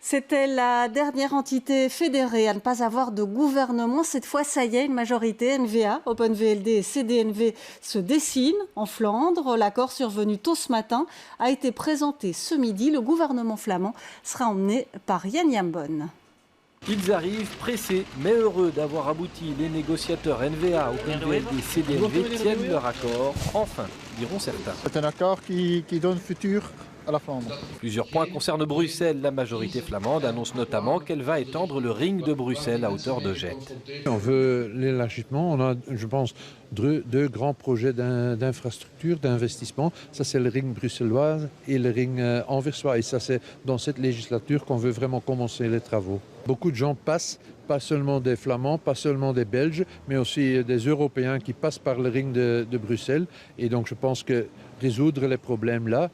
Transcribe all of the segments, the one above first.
C'était la dernière entité fédérée à ne pas avoir de gouvernement. Cette fois, ça y est, une majorité NVA, OpenVLD et CDNV se dessinent en Flandre. L'accord survenu tôt ce matin a été présenté ce midi. Le gouvernement flamand sera emmené par Jan Jambon. Ils arrivent pressés mais heureux d'avoir abouti. Les négociateurs NVA, OpenVLD et CDNV tiennent leur accord. Enfin, diront certains. C'est un accord qui donne futur à la Flandre. Plusieurs points concernent Bruxelles. La majorité flamande annonce notamment qu'elle va étendre le ring de Bruxelles à hauteur de Jette. On veut l'élargissement. On a, je pense, deux grands projets d'infrastructure, d'investissement. Ça, c'est le ring bruxellois et le ring anversois. Et ça, c'est dans cette législature qu'on veut vraiment commencer les travaux. Beaucoup de gens passent, pas seulement des Flamands, pas seulement des Belges, mais aussi des Européens qui passent par le ring de Bruxelles. Et donc, je pense que résoudre les problèmes là,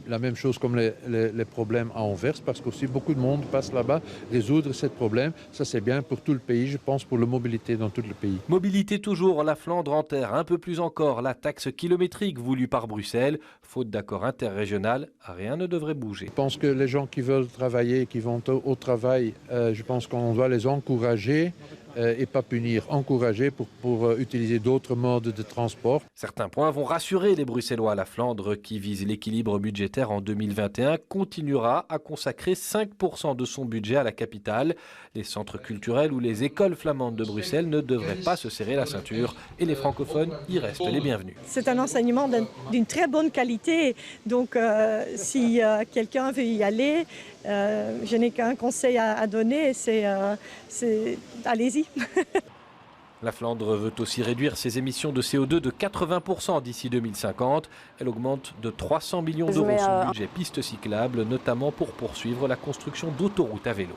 la même chose comme les problèmes à Anvers, parce qu'aussi beaucoup de monde passe là-bas. Résoudre ces problèmes, ça c'est bien pour tout le pays, je pense pour la mobilité dans tout le pays. Mobilité toujours, la Flandre enterre un peu plus encore la taxe kilométrique voulue par Bruxelles. Faute d'accord interrégional, rien ne devrait bouger. Je pense que les gens qui veulent travailler, qui vont au travail, je pense qu'on doit les encourager et pas punir, encourager pour utiliser d'autres modes de transport. Certains points vont rassurer les Bruxellois. La Flandre, qui vise l'équilibre budgétaire en 2021, continuera à consacrer 5% de son budget à la capitale. Les centres culturels ou les écoles flamandes de Bruxelles ne devraient pas se serrer la ceinture et les francophones y restent les bienvenus. C'est un enseignement d'une très bonne qualité, donc si quelqu'un veut y aller, je n'ai qu'un conseil à donner, c'est allez-y. La Flandre veut aussi réduire ses émissions de CO2 de 80% d'ici 2050. Elle augmente de 300 millions d'euros son budget piste cyclable, notamment pour poursuivre la construction d'autoroutes à vélo.